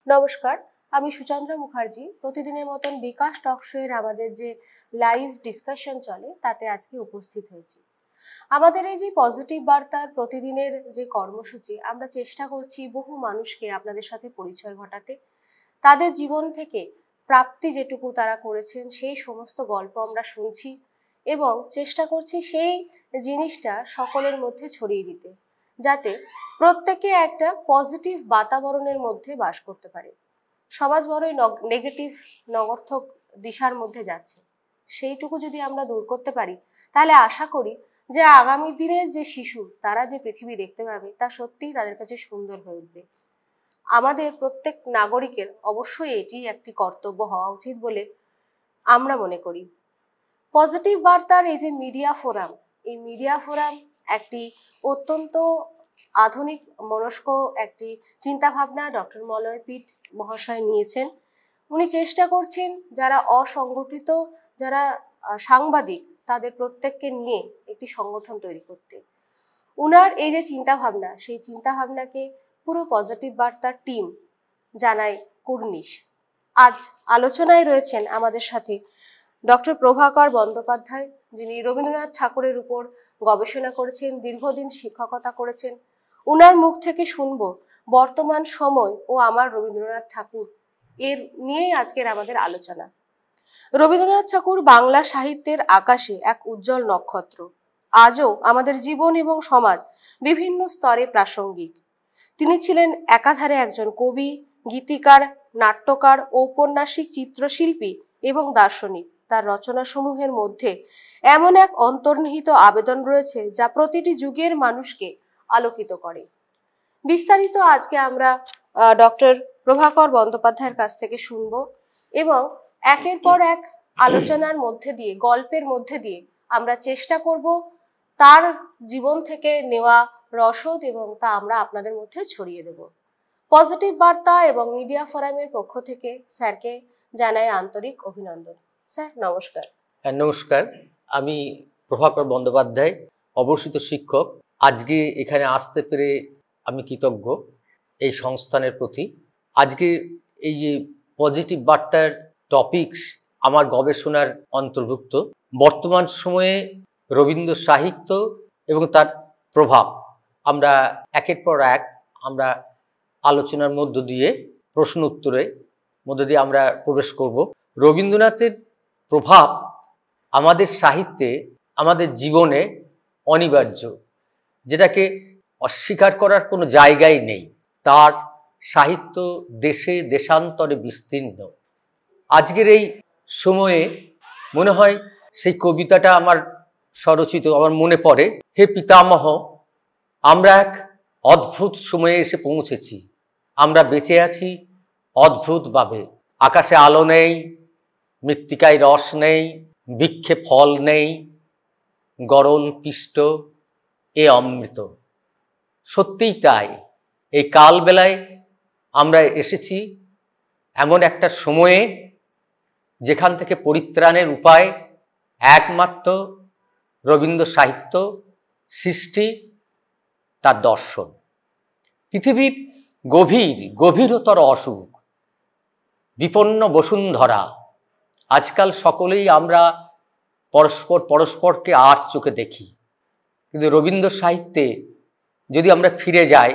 নমস্কার, আমি সুচন্দ্রা মুখার্জি। প্রতিদিনের মতন বিকাশ টক শোয়ের আমাদের যে লাইভ ডিসকাশন চলে তাতে আজকে উপস্থিত হয়েছি। আমাদের এই যে পজিটিভ বার্তার প্রতিদিনের যে কর্মসূচি, আমরা চেষ্টা করছি বহু মানুষকে আপনাদের সাথে পরিচয় ঘটাতে, তাদের জীবন থেকে প্রাপ্তি যেটুকু তারা করেছেন সেই সমস্ত গল্প আমরা শুনছি এবং চেষ্টা করছি সেই জিনিসটা সকলের মধ্যে ছড়িয়ে দিতে, যাতে প্রত্যেকে একটা পজিটিভ বাতাবরণের মধ্যে বাস করতে পারে। সমাজ বড়ই নেগেটিভ নগর্থক দিশার মধ্যে যাচ্ছে, সেইটুকু যদি আমরা দূর করতে পারি তাহলে আশা করি যে আগামী দিনের যে শিশু তারা যে পৃথিবী দেখতে পাবে তা সত্যিই তাদের কাছে সুন্দর হয়ে উঠবে। আমাদের প্রত্যেক নাগরিকের অবশ্যই এটি একটি কর্তব্য হওয়া উচিত বলে আমরা মনে করি। পজিটিভ বার্তার এই যে মিডিয়া ফোরাম, এই মিডিয়া ফোরাম একটি অত্যন্ত আধুনিক মনস্ক একটি চিন্তাভাবনা ডক্টর মলয়পীঠ মহাশয় নিয়েছেন। উনি চেষ্টা করছেন যারা অসংগঠিত, যারা সাংবাদিক, তাদের প্রত্যেককে নিয়ে একটি সংগঠন তৈরি করতে। উনার এই যে চিন্তাভাবনা, সেই চিন্তাভাবনাকে পুরো পজিটিভ বার্তার টিম জানায় কুর্নিশ। আজ আলোচনায় রয়েছেন আমাদের সাথে ডক্টর প্রভাকর বন্দ্যোপাধ্যায়, যিনি রবীন্দ্রনাথ ঠাকুরের উপর গবেষণা করেছেন, দীর্ঘদিন শিক্ষকতা করেছেন। উনার মুখ থেকে শুনবো বর্তমান সময় ও আমার রবীন্দ্রনাথ ঠাকুর, এর নিয়েই আজকের আমাদের আলোচনা। রবীন্দ্রনাথ ঠাকুর বাংলা সাহিত্যের আকাশে এক উজ্জ্বল নক্ষত্র। আজও আমাদের জীবন এবং সমাজ বিভিন্ন স্তরে প্রাসঙ্গিক। তিনি ছিলেন একাধারে একজন কবি, গীতিকার, নাট্যকার, ঔপন্যাসিক, চিত্রশিল্পী এবং দার্শনিক। তার রচনাসমূহের মধ্যে এমন এক অন্তর্নিহিত আবেদন রয়েছে যা প্রতিটি যুগের মানুষকে আলোকিত করে। বিস্তারিত আজকে আমরা ডক্টর প্রভাকর বন্দ্যোপাধ্যায়ের কাছ থেকে শুনব এবং একের পর এক আলোচনার মধ্যে দিয়ে, গল্পের মধ্যে দিয়ে আমরা চেষ্টা করব তার জীবন থেকে নেওয়া রসদ এবং তা আমরা আপনাদের মধ্যে ছড়িয়ে দেব। পজিটিভ বার্তা এবং মিডিয়া ফোরামের পক্ষ থেকে স্যারকে জানাই আন্তরিক অভিনন্দন। স্যার নমস্কার। নমস্কার, আমি প্রভাকর বন্দ্যোপাধ্যায়, অবসরিত শিক্ষক। আজকে এখানে আসতে পেরে আমি কৃতজ্ঞ এই সংস্থানের প্রতি। আজকে এই যে পজিটিভ বার্তার টপিকস আমার গবেষণার অন্তর্ভুক্ত। বর্তমান সময়ে রবীন্দ্র সাহিত্য এবং তার প্রভাব আমরা একের পর এক আমরা আলোচনার মধ্য দিয়ে, প্রশ্ন উত্তরের মধ্য দিয়ে আমরা প্রবেশ করব। রবীন্দ্রনাথের প্রভাব আমাদের সাহিত্যে, আমাদের জীবনে অনিবার্য, যেটাকে অস্বীকার করার কোনো জায়গাই নেই। তার সাহিত্য দেশে দেশান্তরে বিস্তীর্ণ। আজকের এই সময়ে মনে হয় সেই কবিতাটা আমার স্বরচিত আমার মনে পড়ে, হে পিতামহ, আমরা এক অদ্ভুত সময়ে এসে পৌঁছেছি। আমরা বেঁচে আছি অদ্ভুতভাবে। আকাশে আলো নেই, মৃত্তিকায় রস নেই, বৃক্ষে ফল নেই, গরল পিষ্ট এ অমৃত। সত্যিই তাই। এই কালবেলায় আমরা এসেছি এমন একটা সময়ে যেখান থেকে পরিত্রাণের উপায় একমাত্র রবীন্দ্র সাহিত্য, সৃষ্টি, তার দর্শন। পৃথিবীর গভীরতর অসুখ, বিপন্ন বসুন্ধরা। আজকাল সকলেই আমরা পরস্পরকে আর চোখে দেখি, কিন্তু রবীন্দ্র সাহিত্যে যদি আমরা ফিরে যাই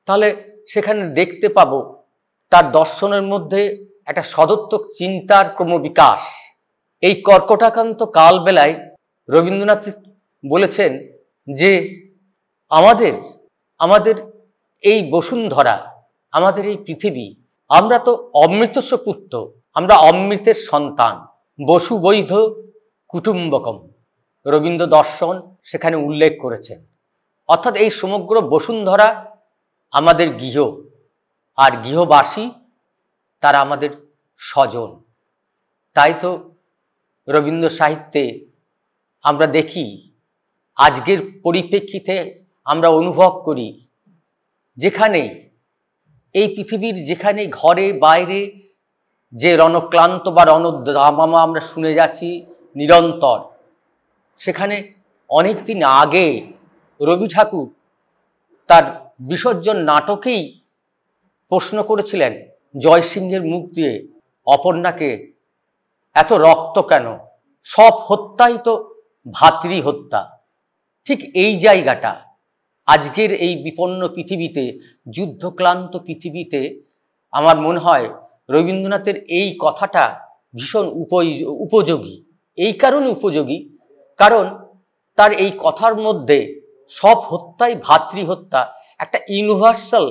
তাহলে সেখানে দেখতে পাবো তার দর্শনের মধ্যে একটা সদর্থক চিন্তার ক্রমবিকাশ। এই কর্কটাক্রান্ত কালবেলায় রবীন্দ্রনাথ বলেছেন যে আমাদের এই বসুন্ধরা, আমাদের এই পৃথিবী, আমরা তো অমৃতস্য পুত্র, আমরা অমৃতের সন্তান। বসু বৈধ কুটুম্বকম রবীন্দ্র দর্শন সেখানে উল্লেখ করেছেন। অর্থাৎ এই সমগ্র বসুন্ধরা আমাদের গৃহ, আর গৃহবাসী তারা আমাদের স্বজন। তাই তো রবীন্দ্র সাহিত্যে আমরা দেখি, আজকের পরিপ্রেক্ষিতে আমরা অনুভব করি, যেখানেই এই পৃথিবীর যেখানে ঘরে বাইরে যে রণক্লান্ত বা রণদামামা আমরা শুনে যাচ্ছি নিরন্তর, সেখানে অনেক দিন আগে রবি ঠাকুর তার বিসর্জন নাটকেই প্রশ্ন করেছিলেন জয়সিংহের মুখ দিয়ে অপর্ণাকে এত রক্ত কেন? সব হত্যাই তো ভাতৃ হত্যা। ঠিক এই জায়গাটা আজকের এই বিপন্ন পৃথিবীতে, যুদ্ধক্লান্ত পৃথিবীতে আমার মনে হয় রবীন্দ্রনাথের এই কথাটা ভীষণ উপযোগী। এই কারণে উপযোগী, কারণ তার এই কথার মধ্যে সব হত্যাই ভাতৃহত্যা, একটা ইউনিভার্সাল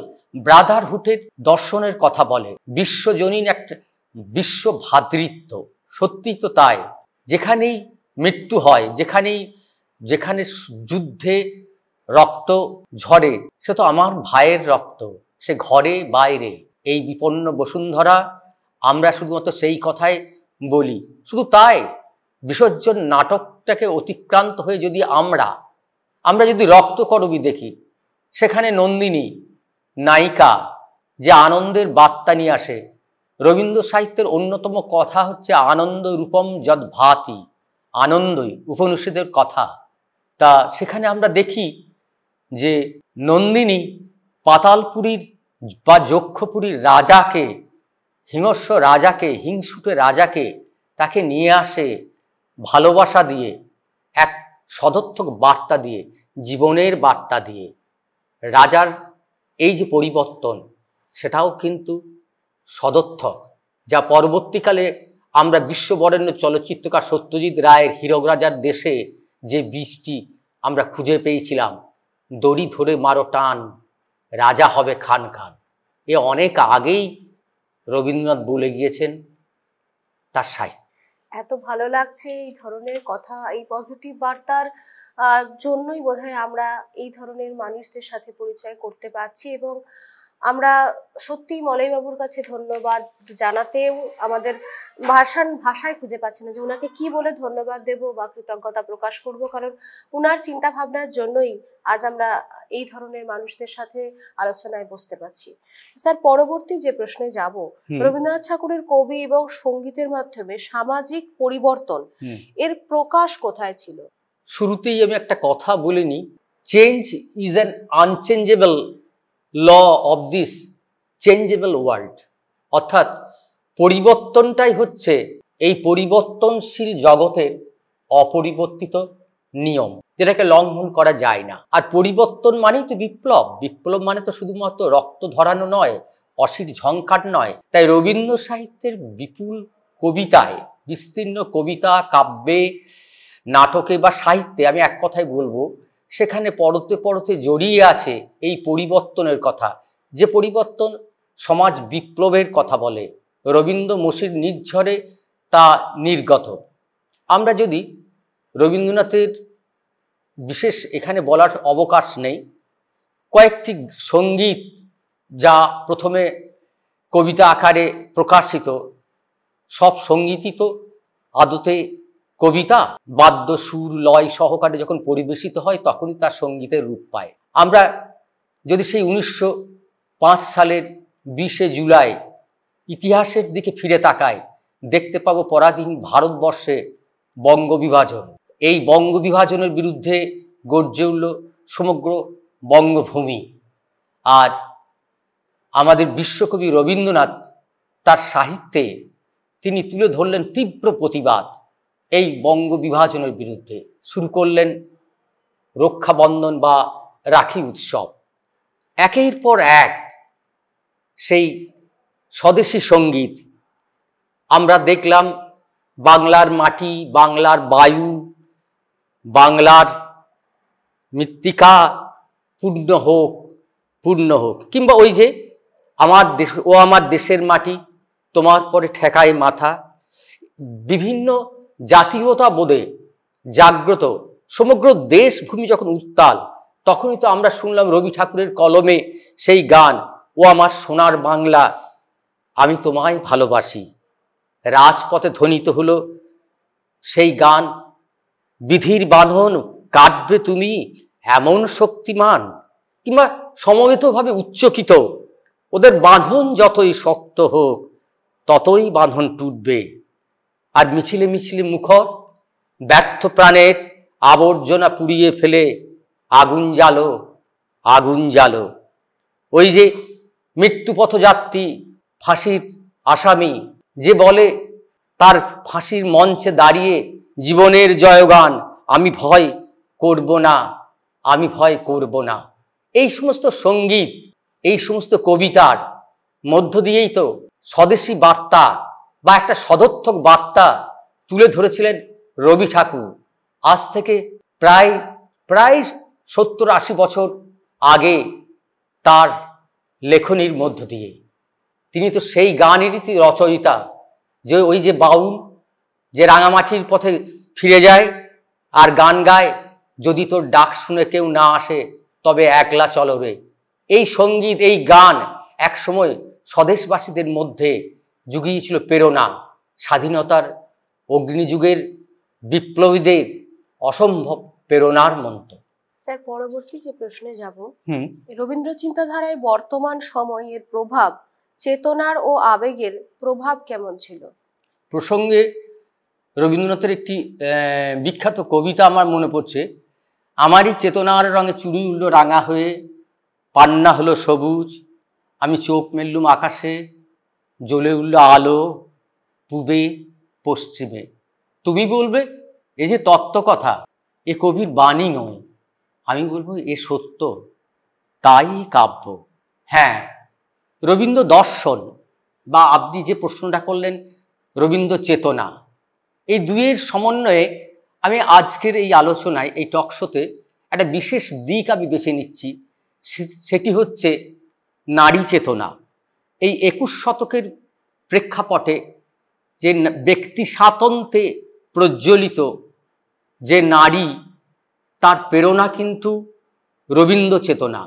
ব্রাদারহুডের দর্শনের কথা বলে, বিশ্বজনীন একটা বিশ্ব ভ্রাতৃত্ব। সত্যি তো তাই। যেখানেই মৃত্যু হয়, যেখানে যুদ্ধে রক্ত ঝরে, সে তো আমার ভাইয়ের রক্ত, সে ঘরে বাইরে। এই বিপন্ন বসুন্ধরা আমরা শুধুমাত্র সেই কথাই বলি। শুধু তাই, বিসর্জন নাটকটাকে অতিক্রান্ত হয়ে যদি আমরা যদি রক্তকরবী দেখি, সেখানে নন্দিনী নায়িকা যে আনন্দের বার্তা নিয়ে আসে। রবীন্দ্র সাহিত্যের অন্যতম কথা হচ্ছে আনন্দ রূপম যদ ভাতি, আনন্দই উপনিষদের কথা। তা সেখানে আমরা দেখি যে নন্দিনী পাতালপুরীর বা যক্ষপুরীর রাজাকে, হিংস্র রাজাকে, হিংসুটে রাজাকে তাকে নিয়ে আসে ভালোবাসা দিয়ে, এক সদর্থক বার্তা দিয়ে, জীবনের বার্তা দিয়ে। রাজার এই যে পরিবর্তন, সেটাও কিন্তু সদর্থক, যা পরবর্তীকালে আমরা বিশ্ববরেণ্য চলচ্চিত্রকার সত্যজিৎ রায়ের হীরক রাজার দেশে যে বীজটি আমরা খুঁজে পেয়েছিলাম, দড়ি ধরে মারো টান, রাজা হবে খান খান, এ অনেক আগেই রবীন্দ্রনাথ বলে গিয়েছেন তার সাহিত্য। এত ভালো লাগছে এই ধরনের কথা, এই পজিটিভ বার্তার জন্যই বোধহয় আমরা এই ধরনের মানুষদের সাথে পরিচয় করতে পারছি, এবং আমরা সত্যি মলয়বাবুর কাছে ধন্যবাদ জানাতেও আমাদের ভাষায় খুঁজে পাচ্ছি না যে ওনাকে কি বলে ধন্যবাদ দেব বা কৃতজ্ঞতা প্রকাশ করব, কারণ ওনার চিন্তা ভাবনার জন্যই আজ আমরা এই ধরনের মানুষদের সাথে আলোচনায় বসতে পারছি। স্যার, পরবর্তী যে প্রশ্নে যাব, রবীন্দ্রনাথ ঠাকুরের কবি এবং সঙ্গীতের মাধ্যমে সামাজিক পরিবর্তন এর প্রকাশ কোথায় ছিল? শুরুতেই আমি একটা কথা বলে নিই, change is an unchangeable law of this changeable world. অর্থাৎ পরিবর্তনটাই হচ্ছে এই পরিবর্তনশীল জগতের অপরিবর্তিত নিয়ম, যেটাকে লঙ্ঘন করা যায় না। আর পরিবর্তন মানেই তো বিপ্লব। বিপ্লব মানে তো শুধুমাত্র রক্ত ধরানো নয়, অসির ঝংকার নয়। তাই রবীন্দ্র সাহিত্যের বিপুল কবিতায়, বিস্তীর্ণ কবিতা, কাব্যে, নাটকে বা সাহিত্যে, আমি এক কথাই বলবো, সেখানে পরতে পরতে জড়িয়ে আছে এই পরিবর্তনের কথা, যে পরিবর্তন সমাজ বিপ্লবের কথা বলে। রবীন্দ্র মসির নির্ঝরে তা নির্গত। আমরা যদি রবীন্দ্রনাথের বিশেষ এখানে বলার অবকাশ নেই, কয়েকটি সঙ্গীত যা প্রথমে কবিতা আকারে প্রকাশিত, সব সঙ্গীতই তো আদতে কবিতা, বাদ্য সুর লয় সহকারে যখন পরিবেশিত হয় তখনই তার সঙ্গীতের রূপ পায়। আমরা যদি সেই 1905 সালের 20শে জুলাই ইতিহাসের দিকে ফিরে তাকাই, দেখতে পাবো পরাধীন ভারতবর্ষে বঙ্গবিভাজন। এই বঙ্গবিভাজনের বিরুদ্ধে গর্জে উঠল সমগ্র বঙ্গভূমি। আর আমাদের বিশ্বকবি রবীন্দ্রনাথ তার সাহিত্যে তিনি তুলে ধরলেন তীব্র প্রতিবাদ এই বঙ্গবিভাজনের বিরুদ্ধে। শুরু করলেন রক্ষাবন্ধন বা রাখি উৎসব। একের পর এক সেই স্বদেশী সঙ্গীত আমরা দেখলাম। বাংলার মাটি, বাংলার বায়ু, বাংলার মৃত্তিকা পূর্ণ হোক, পূর্ণ হোক, কিংবা ওই যে আমার দেশ, ও আমার দেশের মাটি, তোমার পরে ঠেকায় মাথা। বিভিন্ন জাতীয়তা বোধে জাগ্রত সমগ্র দেশভূমি যখন উত্তাল, তখনই তো আমরা শুনলাম রবি ঠাকুরের কলমে সেই গান, ও আমার সোনার বাংলা আমি তোমায় ভালোবাসি। রাজপথে ধ্বনিত হলো সেই গান, বিধির বাঁধন কাটবে তুমি এমন শক্তিমান। কিংবা সমবেতভাবে উচ্চকিত, ওদের বাঁধন যতই শক্ত হোক ততই বাঁধন টুটবে। আর মিছিলে মিছিলে মুখর, ব্যর্থ প্রাণের আবর্জনা পুড়িয়ে ফেলে আগুন জ্বালো, আগুন জ্বালো। ওই যে মৃত্যুপথযাত্রী ফাঁসির আসামি, যে বলে তার ফাঁসির মঞ্চে দাঁড়িয়ে জীবনের জয়গান, আমি ভয় করব না, আমি ভয় করব না। এই সমস্ত সঙ্গীত, এই সমস্ত কবিতার মধ্য দিয়েই তো স্বদেশী বার্তা বা একটা সদর্থক বার্তা তুলে ধরেছিলেন রবি ঠাকুর। আজ থেকে প্রায় প্রায় 70-80 বছর আগে তার লেখনীর মধ্য দিয়ে। তিনি তো সেই গানেরই রচয়িতা, যে ওই যে বাউল যে রাঙামাটির পথে ফিরে যায় আর গান গায়, যদি তোর ডাক শুনে কেউ না আসে তবে একলা চলো রে। এই সঙ্গীত, এই গান একসময় স্বদেশবাসীদের মধ্যে জুগিয়েছিল প্রেরণা, স্বাধীনতার অগ্নিযুগের বিপ্লবীদের অসম্ভব প্রেরণার মন্ত্র। স্যার, পরবর্তী যে প্রশ্নে যাব, রবীন্দ্র চিন্তাধারায় বর্তমান সময়ের প্রভাব, চেতনার ও আবেগের প্রভাব কেমন ছিল? প্রসঙ্গে রবীন্দ্রনাথের একটি বিখ্যাত কবিতা আমার মনে পড়ছে, আমারই চেতনার রঙে চুড়ি উঠল রাঙা হয়ে, পান্না হলো সবুজ, আমি চোখ মেললুম আকাশে, জ্বলে উঠল আলো পূবে পশ্চিমে। তুমি বলবে এ যে তত্ত্বকথা, এ কবির বাণী নয়, আমি বলবো এ সত্য, তাই কাব্য। হ্যাঁ, রবীন্দ্র দর্শন বা আপনি যে প্রশ্নটা করলেন রবীন্দ্র চেতনা, এই দুইয়ের সমন্বয়ে আমি আজকের এই আলোচনায়, এই টকশোতে একটা বিশেষ দিক আমি বেছে নিচ্ছি, সেটি হচ্ছে নারী চেতনা। এই 21 শতকের প্রেক্ষাপটে যে ব্যক্তি স্বাতন্ত্র্যে প্রজ্বলিত যে নারী, তার প্রেরণা কিন্তু রবীন্দ্র চেতনা।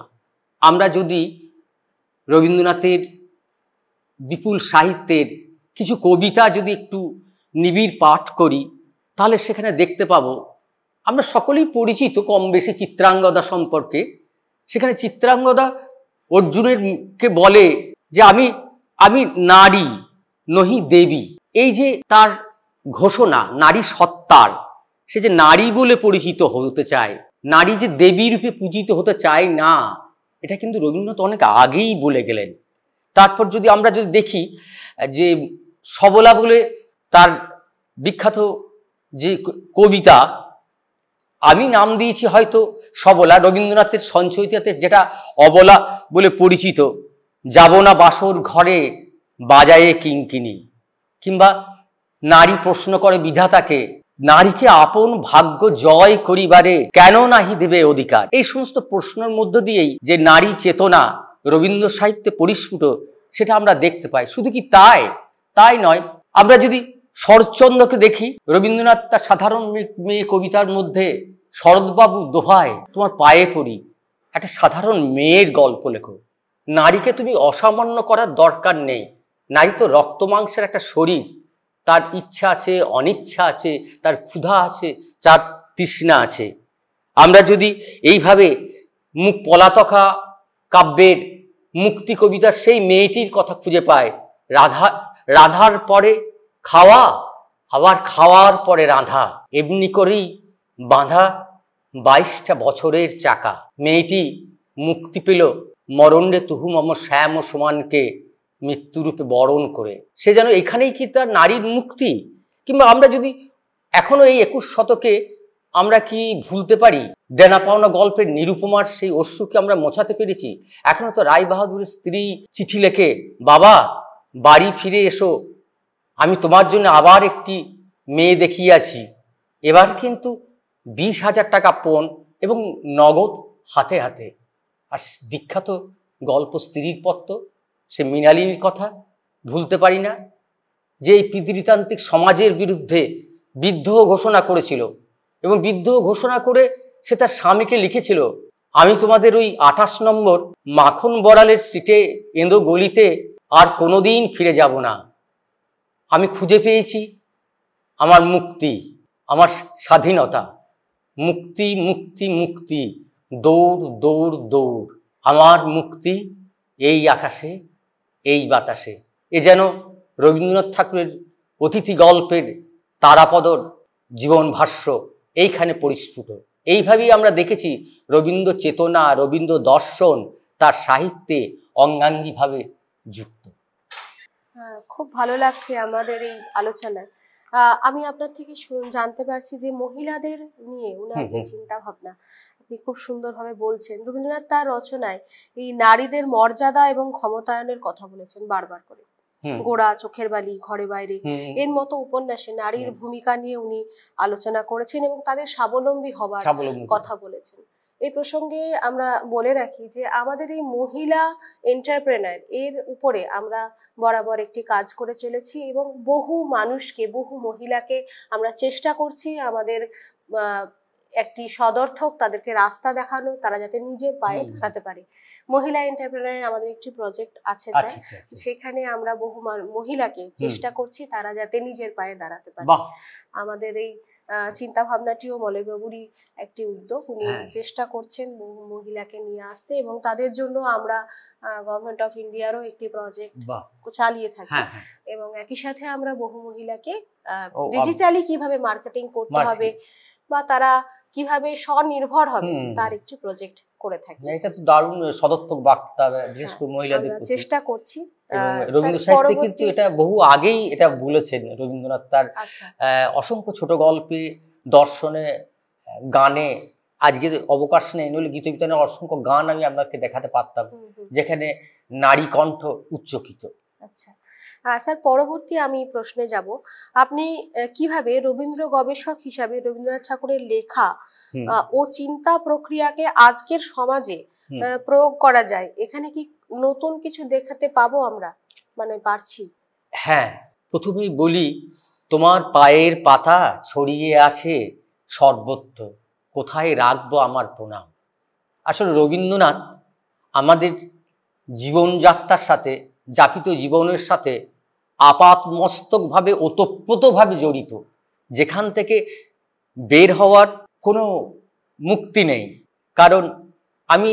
আমরা যদি রবীন্দ্রনাথের বিপুল সাহিত্যের কিছু কবিতা যদি একটু নিবিড় পাঠ করি, তাহলে সেখানে দেখতে পাবো, আমরা সকলেই পরিচিত কম বেশি চিত্রাঙ্গদা সম্পর্কে। সেখানে চিত্রাঙ্গদা অর্জুনেরকে বলে যে আমি আমি নারী নহি দেবী। এই যে তার ঘোষণা নারী সত্তার, সে যে নারী বলে পরিচিত হতে চায়, নারী যে দেবী রূপে পূজিত হতে চায় না, এটা কিন্তু রবীন্দ্রনাথ অনেক আগেই বলে গেলেন। তারপর যদি আমরা যদি দেখি যে সবলা বলে তার বিখ্যাত যে কবিতা, আমি নাম দিয়েছি হয়তো সবলা, রবীন্দ্রনাথের সঞ্চয়িতাতে যেটা অবলা বলে পরিচিত, যাব না বাসর ঘরে বাজায়ে কিঙ্কিনি, কিংবা নারী প্রশ্ন করে বিধাতাকে, নারীকে আপন ভাগ্য জয় করিবারে কেন নাহি দেবে অধিকার। এই সমস্ত প্রশ্নের মধ্য দিয়েই যে নারী চেতনা রবীন্দ্র সাহিত্যে পরিস্ফুট, সেটা আমরা দেখতে পাই। শুধু কি তাই নয়, আমরা যদি শরৎচন্দ্রকে দেখি, রবীন্দ্রনাথ তার সাধারণ মেয়ে কবিতার মধ্যে শরৎবাবু দোহায় তোমার পায়ে পড়ি, একটা সাধারণ মেয়ের গল্প লেখো, নারীকে তুমি অসামান্য করার দরকার নেই, নারী তো রক্ত মাংসের একটা শরীর, তার ইচ্ছা আছে, অনিচ্ছা আছে, তার ক্ষুধা আছে, তার তৃষ্ণা আছে। আমরা যদি এইভাবে পলাতকা কাব্যের মুক্তি কবিতার সেই মেয়েটির কথা খুঁজে পাই, রাধার পরে খাওয়া, আবার খাওয়ার পরে রাধা, এমনি করেই বাঁধা 22টা বছরের চাকা। মেয়েটি মুক্তি পেল মরণ্ডে তুহু মম শ্যাম সমানকে মৃত্যুরূপে বরণ করে। সে যেন এখানেই কি তার নারীর মুক্তি। কিংবা আমরা যদি এখনো এই 21 শতকে আমরা কি ভুলতে পারি দেনা পাওনা গল্পের নিরুপমার সেই অশ্রুকে আমরা মোছাতে পেরেছি? এখনো তো রায় বাহাদুরের স্ত্রী চিঠি লেখে, বাবা বাড়ি ফিরে এসো, আমি তোমার জন্য আবার একটি মেয়ে দেখিয়াছি। এবার কিন্তু 20,000 টাকা পণ এবং নগদ হাতে হাতে। আর বিখ্যাত গল্প স্ত্রীর পত্র, সে মৃণালিনীর কথা ভুলতে পারি না, যে এই পিতৃতান্ত্রিক সমাজের বিরুদ্ধে বিদ্রোহ ঘোষণা করেছিল, এবং বিদ্রোহ ঘোষণা করে সে তার স্বামীকে লিখেছিল, আমি তোমাদের ওই 28 নম্বর মাখন বড়ালের স্ট্রিটে এঁদো গলিতে আর কোনোদিন ফিরে যাব না। আমি খুঁজে পেয়েছি আমার মুক্তি, আমার স্বাধীনতা। মুক্তি মুক্তি মুক্তি, দৌড় দৌড় দৌড়, আমার মুক্তি এই আকাশে এই বাতাসে। এ যেন রবীন্দ্রনাথ ঠাকুরের অতিথি গল্পের তারাপদর জীবন ভাষ্য এইখানে পরিস্ফুট। এইভাবেই আমরা দেখেছি রবীন্দ্র চেতনা, রবীন্দ্র দর্শন তার সাহিত্যে অঙ্গাঙ্গিভাবে যুক্ত। হ্যাঁ, খুব ভালো লাগছে আমাদের এই আলোচনায়। আমি আপনার থেকে জানতে পারছি যে মহিলাদের নিয়ে ওনার হুম যে হুম চিন্তা ভাবনা, আপনি খুব সুন্দরভাবে বলছেন। রবীন্দ্রনাথ তার রচনায় এই নারীদের মর্যাদা এবং ক্ষমতায়নের কথা বলেছেন বারবার করে। হুম গোড়া, চোখের বালি, ঘরে বাইরে, হুম এর মতো উপন্যাসে নারীর হুম ভূমিকা নিয়ে উনি আলোচনা করেছেন এবং তাদের স্বাবলম্বী হবার স্বাবলম্বী কথা বলেছেন। এই প্রসঙ্গে আমরা বলে রাখি যে আমাদের এই মহিলা এন্টারপ্রেনার এর উপরে আমরা বরাবর একটি কাজ করে চলেছি এবং বহু মানুষকে, বহু মহিলাকে আমরা চেষ্টা করছি আমাদের একটি সদর্থক তাদেরকে রাস্তা দেখানো, তারা যাতে নিজের পায়ে হুম দাঁড়াতে পারে। মহিলা এন্টারপ্রেনারের আমাদের একটি প্রজেক্ট আছে স্যার, আচ্ছা আচ্ছা আচ্ছা সেখানে আমরা বহু মহিলাকে হুম চেষ্টা করছি তারা যাতে নিজের পায়ে দাঁড়াতে পারে। বাহ আমাদের এই চিন্তা ভাবনাটিও মলয়বাবুরই একটি উদ্যোগ। উনি হ্যাঁ চেষ্টা করছেন বহু মহিলাকে নিয়ে আসতে এবং তাদের জন্য আমরা গভর্নমেন্ট অফ ইন্ডিয়ারও একটি প্রজেক্ট বাহ চালিয়ে থাকি হ্যাঁ হ্যাঁ এবং একই সাথে আমরা বহু মহিলাকে ও ডিজিটালি কিভাবে মার্কেটিং করতে হবে বা তারা কিভাবে স্বনির্ভর হবে হুম তার একটি প্রজেক্ট করে থাকি। এটা তো দারুণ সদর্থক বার্তা, বিশেষ হ্যাঁ, করে মহিলাদের আমরা প্রতি। চেষ্টা করছি। এবং স্যার, রবীন্দ্র সাহিত্যে কিন্তু পরবর্তী এটা বহু আগেই এটা বলেছেন রবীন্দ্রনাথ তার আচ্ছা অসংখ্য ছোট গল্পে, দর্শনে, গানে। আজকে যে অবকাশ নেই, নইলে গীতবিতানের অসংখ্য গান আমি আপনাকে দেখাতে পারতাম, হুম হুম যেখানে নারী কণ্ঠ উচ্চকিত। আচ্ছা স্যার, পরবর্তী আমি প্রশ্নে যাব। আপনি কিভাবে রবীন্দ্র গবেষক হিসাবে রবীন্দ্রনাথ ঠাকুরের লেখা হুম ও চিন্তা প্রক্রিয়াকে আজকের সমাজে হুম প্রয়োগ করা যায়? এখানে কি নতুন কিছু দেখাতে পাবো আমরা, মানে পারছি? হ্যাঁ, প্রথমেই বলি, তোমার পায়ের পাতা ছড়িয়ে আছে সর্বত্র, কোথায় রাখবো আমার প্রণাম। আসলে রবীন্দ্রনাথ আমাদের জীবনযাত্রার সাথে, যাপিত জীবনের সাথে আপাতমস্তকভাবে, ওতপ্রোতভাবে জড়িত, যেখান থেকে বের হওয়ার কোনো মুক্তি নেই। কারণ আমি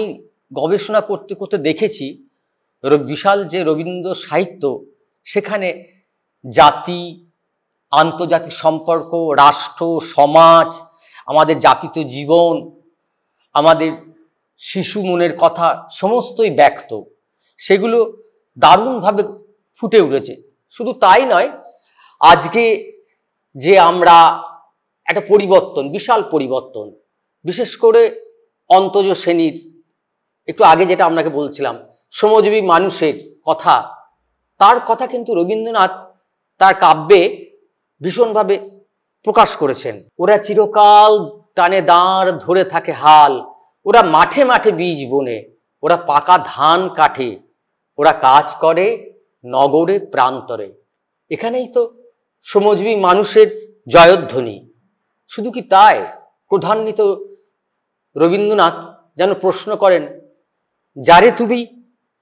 গবেষণা করতে করতে দেখেছি বিশাল যে রবীন্দ্র সাহিত্য, সেখানে জাতি, আন্তর্জাতিক সম্পর্ক, রাষ্ট্র, সমাজ, আমাদের যাপিত জীবন, আমাদের শিশু মনের কথা সমস্তই ব্যক্ত। সেগুলো দারুণভাবে ফুটে উঠেছে। শুধু তাই নয়, আজকে যে আমরা একটা পরিবর্তন, বিশাল পরিবর্তন, বিশেষ করে অন্তজ শ্রেণীর, একটু আগে যেটা আপনাকে বলছিলাম, শ্রমজীবী মানুষের কথা, তার কথা কিন্তু রবীন্দ্রনাথ তার কাব্যে ভীষণভাবে প্রকাশ করেছেন। ওরা চিরকাল টানে দাঁড় ধরে থাকে হাল, ওরা মাঠে মাঠে বীজ বনে, ওরা পাকা ধান কাটে, ওরা কাজ করে নগরে প্রান্তরে। এখানেই তো শ্রমজীবী মানুষের জয়ধ্বনি। শুধু কি তাই, ক্রোধান্বিত রবীন্দ্রনাথ যেন প্রশ্ন করেন, যারে তুমি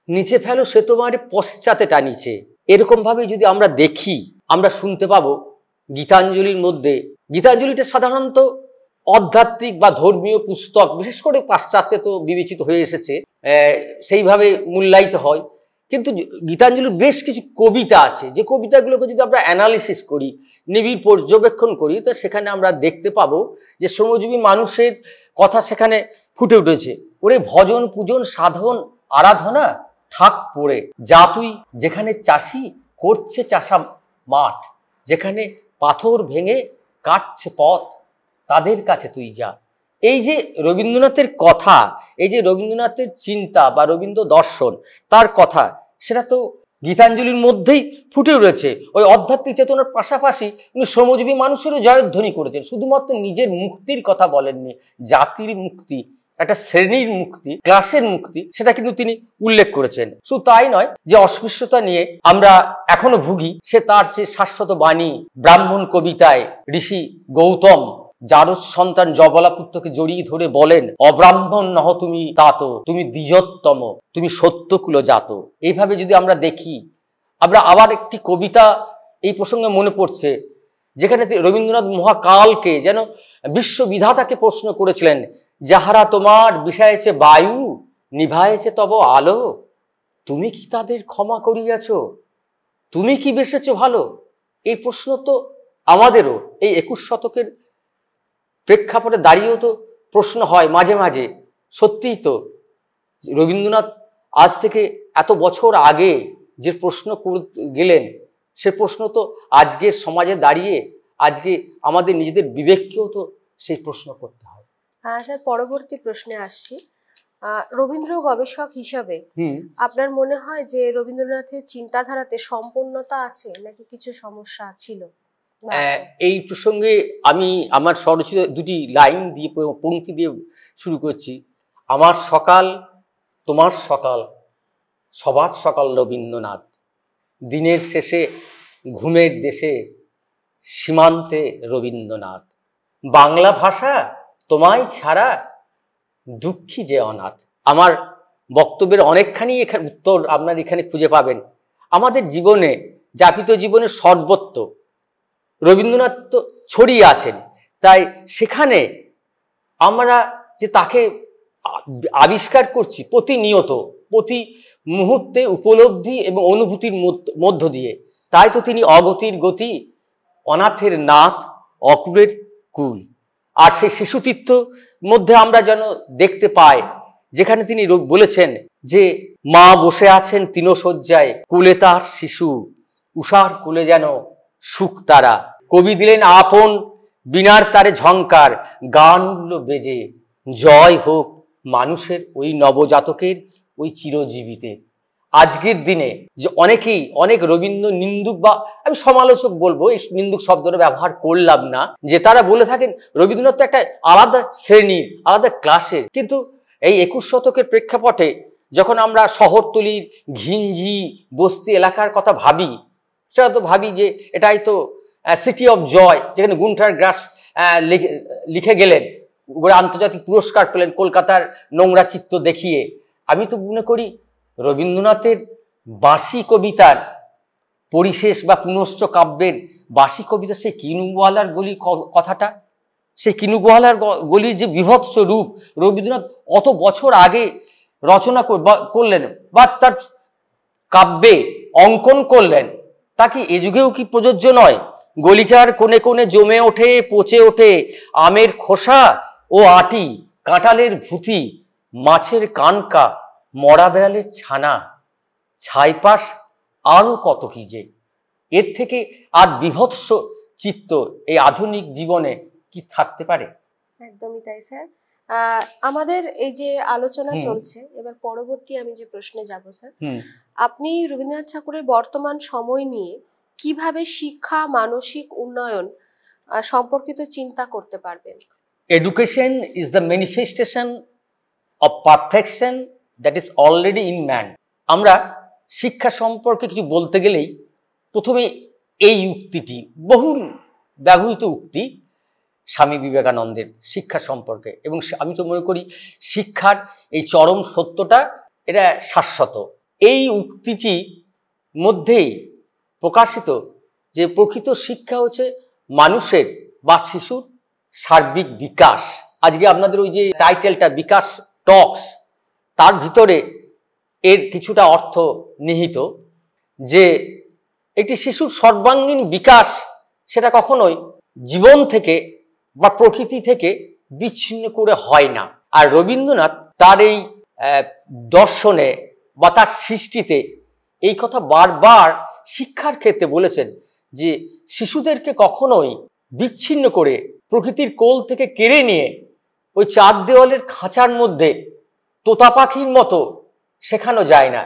নিচে ফেলো সে তোমারে পশ্চাতে টানিছে। এরকমভাবে যদি আমরা দেখি, আমরা শুনতে পাবো গীতাঞ্জলির মধ্যে। গীতাঞ্জলিটা সাধারণত আধ্যাত্মিক বা ধর্মীয় পুস্তক, বিশেষ করে পাশ্চাত্যে তো বিবেচিত হয়ে এসেছে, সেইভাবে মূল্যায়িত হয়। কিন্তু গীতাঞ্জলির বেশ কিছু কবিতা আছে, যে কবিতাগুলোকে যদি আমরা অ্যানালিসিস করি, নিবিড় পর্যবেক্ষণ করি, তো সেখানে আমরা দেখতে পাবো যে শ্রমজীবী মানুষের কথা সেখানে ফুটে উঠেছে। ওরে ভজন পূজন সাধন আরাধনা থাক পড়ে, যা তুই যেখানে চাষি করছে চাষা মাঠ, যেখানে পাথর ভেঙে কাটছে পথ, তাদের কাছে তুই যা। এই যে রবীন্দ্রনাথের কথা, এই যে রবীন্দ্রনাথের চিন্তা বা রবীন্দ্র দর্শন, তার কথা, সেটা তো গীতাঞ্জলির মধ্যেই ফুটে উঠেছে। ওই আধ্যাত্মিক চেতনার পাশাপাশি উনি শ্রমজীবী মানুষেরও জয়ধ্বনি করেছেন। শুধুমাত্র নিজের মুক্তির কথা বলেননি, জাতির মুক্তি, একটা শ্রেণীর মুক্তি, ক্লাসের মুক্তি, সেটা কিন্তু তিনি উল্লেখ করেছেন। শুধু তাই নয়, যে অস্পৃশ্যতা নিয়ে আমরা এখনো ভুগি, সে তার যে শাশ্বত বাণী ব্রাহ্মণ কবিতায় ঋষি গৌতম জারজ সন্তান জবলাপুত্রকে জড়িয়ে ধরে বলেন, অব্রাহ্মণ নহ তুমি তাত, তুমি দ্বিজোত্তম, তুমি সত্যকুল জাত। এইভাবে যদি আমরা দেখি, আমরা আবার একটি কবিতা এই প্রসঙ্গে মনে পড়ছে, যেখানে রবীন্দ্রনাথ মহাকালকে যেন বিশ্ববিধাতাকে প্রশ্ন করেছিলেন, যাহারা তোমার বিষয়েছে বায়ু, নিভায়েছে তব আলো, তুমি কি তাদের ক্ষমা করিয়াছ, তুমি কি বেসেছ ভালো। এই প্রশ্ন তো আমাদেরও এই 21 শতকের প্রেক্ষাপটে দাঁড়িয়েও তো প্রশ্ন হয় মাঝে মাঝে। সত্যিই তো রবীন্দ্রনাথ আজ থেকে এত বছর আগে যে প্রশ্ন গেলেন সে প্রশ্ন তো আজকের সমাজে দাঁড়িয়ে আজকে আমাদের নিজেদের বিবেককেও তো সেই প্রশ্ন করতে হয়। স্যার, পরবর্তী প্রশ্নে আসছি। রবীন্দ্র গবেষক হিসাবে হুম আপনার মনে হয় যে রবীন্দ্রনাথের চিন্তাধারাতে সম্পূর্ণতা আছে নাকি কিছু সমস্যা ছিল বা আছে? এই প্রসঙ্গে আমি আমার স্বরচিত দুটি লাইন দিয়ে পংক্তি দিয়ে শুরু করছি। আমার সকাল তোমার সকাল সবার সকাল রবীন্দ্রনাথ, দিনের শেষে ঘুমের দেশে সীমান্তে রবীন্দ্রনাথ, বাংলা ভাষা তোমায় ছাড়া দুঃখী যে অনাথ। আমার বক্তব্যের অনেকখানি এখানে উত্তর আপনার এখানে খুঁজে পাবেন। আমাদের জীবনে যাপিত জীবনে সর্বত্র রবীন্দ্রনাথ তো ছড়িয়ে আছেন, তাই সেখানে আমরা যে তাকে আবিষ্কার করছি প্রতিনিয়ত, প্রতি মুহূর্তে উপলব্ধি এবং অনুভূতির মধ্য দিয়ে, তাই তো তিনি অগতির গতি, অনাথের নাথ, অকুলের কুল। আর সেই শিশুতীর্থ মধ্যে আমরা যেন দেখতে পাই যেখানে তিনি বলেছেন যে মা বসে আছেন তৃণশয্যায়, কুলে তার শিশু, উষার কুলে যেন সুখ তারা, কবি দিলেন আপন বিনার তারে ঝংকার, গান উঠল বেজে, জয় হোক মানুষের ওই নবজাতকের ওই চিরজীবিতের। আজকের দিনে যে অনেকেই অনেক রবীন্দ্র নিন্দুক বা আমি সমালোচক বলবো, এই নিন্দুক শব্দটা ব্যবহার করলাম না, যে তারা বলে থাকেন রবীন্দ্রনাথ তো একটা আলাদা শ্রেণীর আলাদা ক্লাসের। কিন্তু এই 21 শতকের প্রেক্ষাপটে যখন আমরা শহরতলির ঘিঞ্জি বস্তি এলাকার কথা ভাবি, সেটা তো ভাবি যে এটাই তো সিটি অফ জয়, যেখানে গুন্টার গ্রাস লিখে গেলেন, আন্তর্জাতিক পুরস্কার পেলেন কলকাতার নোংরা চিত্র দেখিয়ে। আমি তো মনে করি রবীন্দ্রনাথের বাঁশি কবিতার পরিশেষ বা পুনশ্চ কাব্যের বাঁশি কবিতা, সেই কিনুগোয়ালার গলির কথাটা, সেই কিনুগোয়ালার গলির যে বিভৎস রূপ রবীন্দ্রনাথ অত বছর আগে রচনা করলেন বা তার কাব্যে অঙ্কন করলেন, তা কি এ যুগেও কি প্রযোজ্য নয়? গলিটার কোণে কোণে জমে ওঠে পচে ওঠে আমের খোসা ও আটি, কাঁঠালের ভুতি, মাছের কানকা, মরা বেড়ালের ছানা, ছাইপাশ, আরো কত কি যে। এর থেকে আর বিভৎস চিত্ত এই আধুনিক জীবনে কি থাকতে পারে? একদমই তাই স্যার। আমাদের এই যে আলোচনা চলছে, এবার পরবর্তী আমি যে প্রশ্নে যাব স্যার, আপনি রবীন্দ্রনাথ ঠাকুরের বর্তমান সময় নিয়ে কিভাবে শিক্ষা, মানসিক উন্নয়ন সম্পর্কিত চিন্তা করতে পারবেন? Education is the manifestation of perfection that is already in man. আমরা শিক্ষা সম্পর্কে কিছু বলতে গেলেই প্রথমে এই উক্তিটি, বহুল ব্যবহৃত উক্তি স্বামী বিবেকানন্দের শিক্ষা সম্পর্কে, এবং আমি তো মনে করি শিক্ষার এই চরম সত্যটা এটা শাশ্বত। এই উক্তিটি মধ্যেই প্রকাশিত যে প্রকৃত শিক্ষা হচ্ছে মানুষের বা শিশুর সার্বিক বিকাশ। আজকে আপনাদের ওই যে টাইটেলটা বিকাশ টক্স, তার ভিতরে এর কিছুটা অর্থ নিহিত, যে একটি শিশুর সর্বাঙ্গীন বিকাশ সেটা কখনোই জীবন থেকে বা প্রকৃতি থেকে বিচ্ছিন্ন করে হয় না। আর রবীন্দ্রনাথ তার এই দর্শনে বা তার সৃষ্টিতে এই কথা বারবার শিক্ষার ক্ষেত্রে বলেছেন যে শিশুদেরকে কখনোই বিচ্ছিন্ন করে প্রকৃতির কোল থেকে কেড়ে নিয়ে ওই চার দেওয়ালের খাঁচার মধ্যে তোতা পাখির মতো শেখানো যায় না।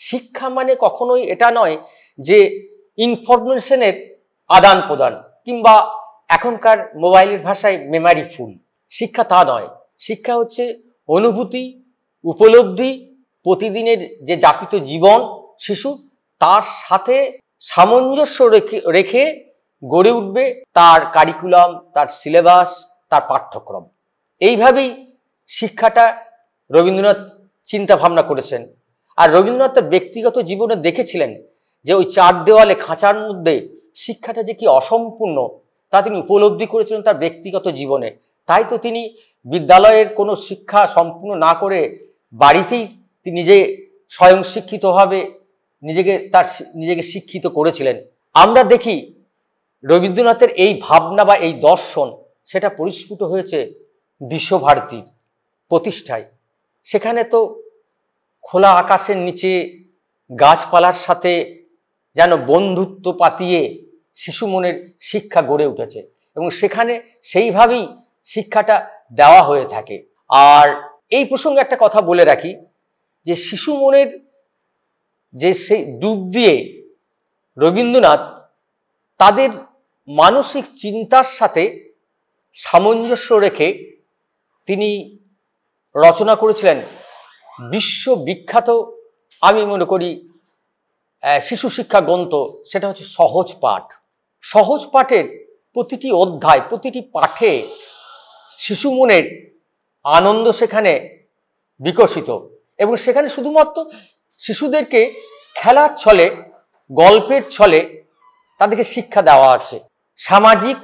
শিক্ষা মানে কখনোই এটা নয় যে ইনফরমেশনের আদান প্রদান কিংবা এখনকার মোবাইলের ভাষায় মেমারি ফুল। শিক্ষা তা নয়। শিক্ষা হচ্ছে অনুভূতি, উপলব্ধি, প্রতিদিনের যে যাপিত জীবন শিশু তার সাথে সামঞ্জস্য রেখে গড়ে উঠবে তার কারিকুলাম, তার সিলেবাস, তার পাঠ্যক্রম। এইভাবেই শিক্ষাটা রবীন্দ্রনাথ চিন্তা ভাবনা করেছেন। আর রবীন্দ্রনাথ তার ব্যক্তিগত জীবনে দেখেছিলেন যে ওই চার দেওয়ালে খাঁচার মধ্যে শিক্ষাটা যে কি অসম্পূর্ণ তা তিনি উপলব্ধি করেছিলেন তার ব্যক্তিগত জীবনে। তাই তো তিনি বিদ্যালয়ের কোনো শিক্ষা সম্পূর্ণ না করে বাড়িতেই তিনি নিজে স্বয়ং শিক্ষিতভাবে নিজেকে শিক্ষিত করেছিলেন। আমরা দেখি রবীন্দ্রনাথের এই ভাবনা বা এই দর্শন সেটা পরিস্ফুট হয়েছে বিশ্বভারতীর প্রতিষ্ঠায়। সেখানে তো খোলা আকাশের নিচে গাছপালার সাথে যেন বন্ধুত্ব পাতিয়ে শিশু মনের শিক্ষা গড়ে উঠেছে এবং সেখানে সেইভাবেই শিক্ষাটা দেওয়া হয়ে থাকে। আর এই প্রসঙ্গে একটা কথা বলে রাখি যে শিশু মনের যে সেই ডুব দিয়ে রবীন্দ্রনাথ তাদের মানসিক চিন্তার সাথে সামঞ্জস্য রেখে তিনি রচনা করেছিলেন বিশ্ববিখ্যাত, আমি মনে করি, শিশু শিক্ষা গ্রন্থ, সেটা হচ্ছে সহজ পাঠ। সহজ পাঠের প্রতিটি অধ্যায়, প্রতিটি পাঠে শিশু মনের আনন্দ সেখানে বিকশিত এবং সেখানে শুধুমাত্র শিশুদেরকে খেলার ছলে, গল্পের ছলে তাদেরকে শিক্ষা দেওয়া আছে। সামাজিক,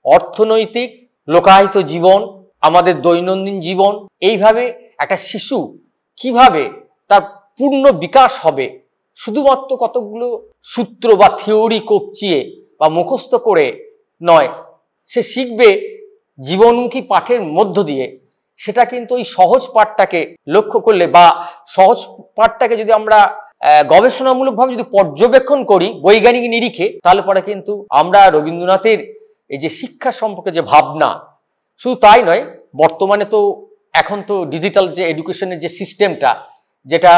অর্থনৈতিক, লোকায়ত জীবন, আমাদের দৈনন্দিন জীবন, এইভাবে একটা শিশু কিভাবে তার পূর্ণ বিকাশ হবে শুধুমাত্র কতগুলো সূত্র বা থিওরি কপচিয়ে বা মুখস্থ করে নয়, সে শিখবে জীবনমুখী পাঠের মধ্য দিয়ে। সেটা কিন্তু ওই সহজ পাঠটাকে লক্ষ্য করলে বা সহজ পাঠটাকে যদি আমরা গবেষণামূলকভাবে যদি পর্যবেক্ষণ করি বৈজ্ঞানিক নিরিখে, তাহলে পরে কিন্তু আমরা রবীন্দ্রনাথের এই যে শিক্ষা সম্পর্কে যে ভাবনা, শুধু তাই নয়, বর্তমানে তো এখন তো ডিজিটাল যে এডুকেশনের যে সিস্টেমটা যেটা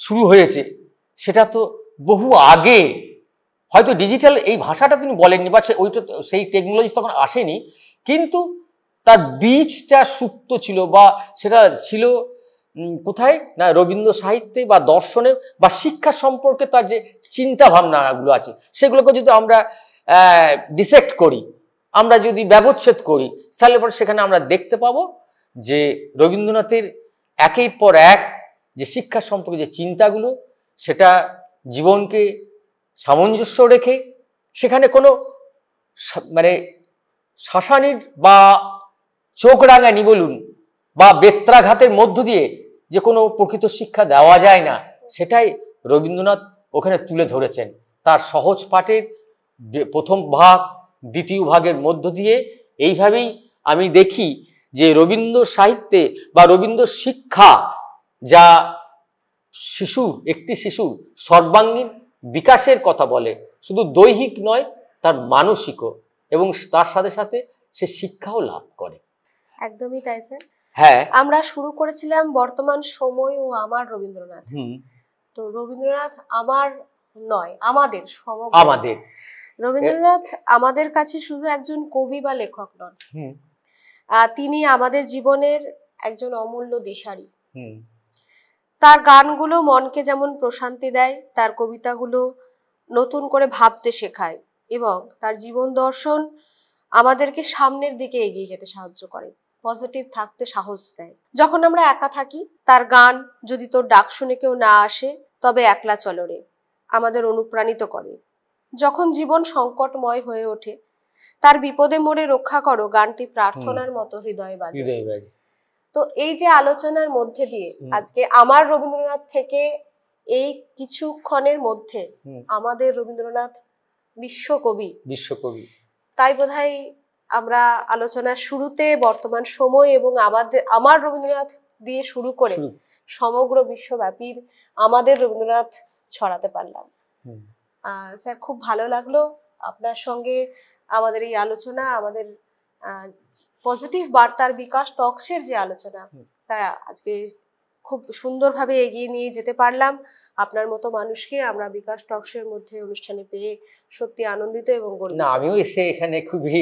শুরু হয়েছে, সেটা তো বহু আগে, হয়তো ডিজিটাল এই ভাষাটা তিনি বলেননি বা সেই টেকনোলজি তখন আসেনি, কিন্তু তার বীজটা সুপ্ত ছিল বা সেটা ছিল কোথায় না রবীন্দ্র সাহিত্যে বা দর্শনে বা শিক্ষা সম্পর্কে তার যে চিন্তা ভাবনাগুলো আছে সেগুলোকে যদি আমরা ডিসেক্ট করি, আমরা যদি ব্যবচ্ছেদ করি, তাহলে পরে সেখানে আমরা দেখতে পাবো যে রবীন্দ্রনাথের একের পর এক যে শিক্ষা সম্পর্কে যে চিন্তাগুলো, সেটা জীবনকে সামঞ্জস্য রেখে সেখানে কোনো মানে শাসানির বা চোখ রাঙানি বলুন বা বেত্রাঘাতের মধ্য দিয়ে যে কোনো প্রকৃত শিক্ষা দেওয়া যায় না, সেটাই রবীন্দ্রনাথ ওখানে তুলে ধরেছেন তার সহজ পাঠের প্রথম ভাগ, দ্বিতীয় ভাগের মধ্য দিয়ে। এইভাবেই আমি দেখি যে রবীন্দ্র সাহিত্যে বা রবীন্দ্র শিক্ষা যা একটি শিশু সর্বাঙ্গীন বিকাশের কথা বলে, শুধু দৈহিক নয়, তার মানসিকও, এবং তার সাথে সাথে সে শিক্ষাও লাভ করে। একদমই তাই স্যার। হ্যাঁ, আমরা শুরু করেছিলাম বর্তমান সময় ও আমার রবীন্দ্রনাথ। তো রবীন্দ্রনাথ আমার নয়, আমাদের সমগ্র। আমাদের রবীন্দ্রনাথ আমাদের কাছে শুধু একজন কবি বা লেখক নন, তিনি আমাদের জীবনের একজন অমূল্য দিশারি। তার গানগুলো মনকে যেমন প্রশান্তি দেয়, তার কবিতাগুলো নতুন করে ভাবতে শেখায় এবং তার জীবন দর্শন আমাদেরকে সামনের দিকে এগিয়ে যেতে সাহায্য করে, পজিটিভ থাকতে সাহস দেয়। যখন আমরা একা থাকি, তার গান যদি তোর ডাক শুনে কেউ না আসে তবে একলা চলো রে আমাদের অনুপ্রাণিত করে। যখন জীবন সংকটময় হয়ে ওঠে, তার বিপদে মোড়ে রক্ষা করো গানটি প্রার্থনার মতো হৃদয়ে বাজে। তো এই যে আলোচনার মধ্যে দিয়ে আজকে আমার রবীন্দ্রনাথ থেকে এই কিছুক্ষণের মধ্যে আমাদের রবীন্দ্রনাথ বিশ্বকবি, তাই বোধহয় আমরা আলোচনার শুরুতে বর্তমান সময় এবং আমার রবীন্দ্রনাথ দিয়ে শুরু করে সমগ্র বিশ্বব্যাপী আমাদের রবীন্দ্রনাথ ছড়াতে পারলাম। স্যার, খুব ভালো লাগলো আপনার সঙ্গে আমাদের এই আলোচনা, আমাদের পজিটিভ বার্তার বিকাশ টক্সের যে আলোচনা, তা আজকে খুব সুন্দরভাবে এগিয়ে নিয়ে যেতে পারলাম। আপনার মতো মানুষকে আমরা বিকাশ টক্সের মধ্যে অনুষ্ঠানে পেয়ে সত্যি আনন্দিত এবং গর্বিত। না, আমিও এসে এখানে খুবই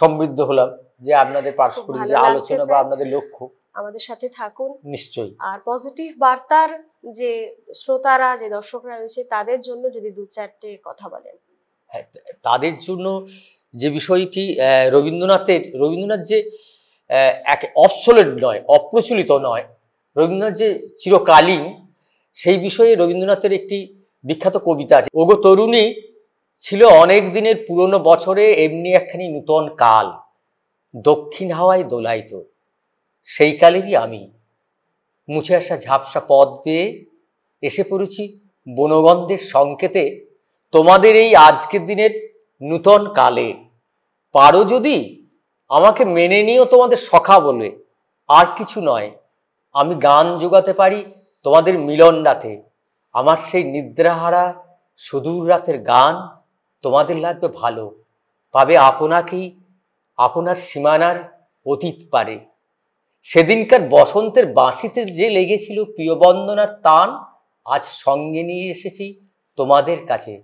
সমৃদ্ধ হলাম যে আপনাদের পারস্পরিক যে আলোচনা বা আপনাদের লক্ষ্য। আমাদের সাথে থাকুন নিশ্চয়ই। আর পজিটিভ বার্তার যে শ্রোতারা, যে দর্শকরা রয়েছে, তাদের জন্য যদি দু চারটে কথা বলেন। হ্যাঁ, তাদের জন্য যে বিষয়টি রবীন্দ্রনাথ যে এক অবসোলেট নয়, অপ্রচলিত নয়, রবীন্দ্রনাথ যে চিরকালীন, সেই বিষয়ে রবীন্দ্রনাথের একটি বিখ্যাত কবিতা আছে, ওগো তরুণী ছিল অনেক দিনের পুরনো বছরে এমনি একখানি নূতন কাল, দক্ষিণ হাওয়ায় দোলাইত সেই কালেরই আমি, মুছে আসা ঝাপসা পথ পেয়ে এসে পড়েছি বনগন্ধের সংকেতে তোমাদের এই আজকের দিনের নূতন কালে, পারো যদি আমাকে মেনে নিও তোমাদের সখা বলে, আর কিছু নয়, আমি গান জোগাতে পারি তোমাদের মিলন রাতে, আমার সেই নিদ্রাহারা সুদূর রাতের গান তোমাদের লাগবে ভালো, পাবে আপনাকেই আপনার সীমানার অতীত পারে। সেদিনকার বসন্তের বাঁশিতে যে লেগেছিল প্রিয় বন্দনার টান, আজ সঙ্গে নিয়ে এসেছি তোমাদের কাছে,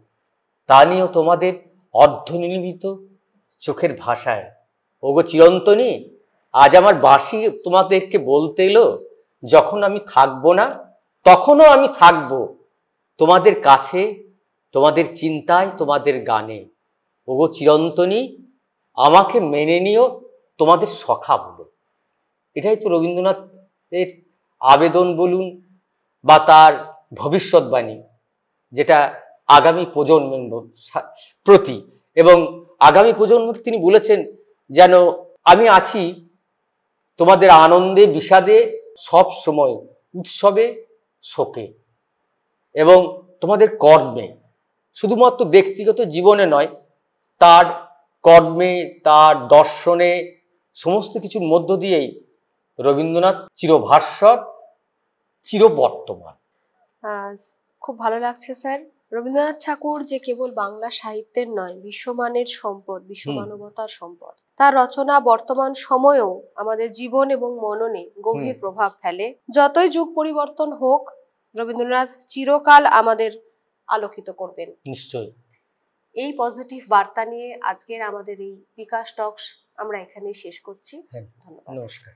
তা নিয়েও তোমাদের অর্ধনির্মিত চোখের ভাষায়। ওগো চিরন্তনী, আজ আমার বাঁশি তোমাদেরকে বলতে এলো, যখন আমি থাকবো না তখনও আমি থাকবো তোমাদের কাছে, তোমাদের চিন্তায়, তোমাদের গানে। ওগো চিরন্তনী, আমাকে মেনে নিও তোমাদের সখা বলো। এটাই তো রবীন্দ্রনাথের আবেদন বলুন বা তার ভবিষ্যৎবাণী, যেটা আগামী প্রজন্মের প্রতি, এবং আগামী প্রজন্মকে তিনি বলেছেন যেন আমি আছি তোমাদের আনন্দে বিষাদে, সব সময় উৎসবে শোকে, এবং তোমাদের কর্মে, শুধুমাত্র ব্যক্তিগত জীবনে নয়, তার কর্মে, তার দর্শনে, সমস্ত কিছুর মধ্য দিয়েই রবীন্দ্রনাথ চিরভাস্বর, চিরবর্তমান। খুব ভালো লাগছে স্যার। রবীন্দ্রনাথ ঠাকুর যে কেবল বাংলা সাহিত্যের নয়, বিশ্বমানের সম্পদ, বিশ্ব মানবতার সম্পদ। তার রচনা বর্তমান সময়েও আমাদের জীবন এবং মননে গভীর প্রভাব ফেলে। যতই যুগ পরিবর্তন হোক, রবীন্দ্রনাথ চিরকাল আমাদের আলোকিত করবেন। নিশ্চয়ই। এই পজিটিভ বার্তা নিয়ে আজকের আমাদের এই বিকাশ টক্স আমরা এখানেই শেষ করছি। ধন্যবাদ, নমস্কার।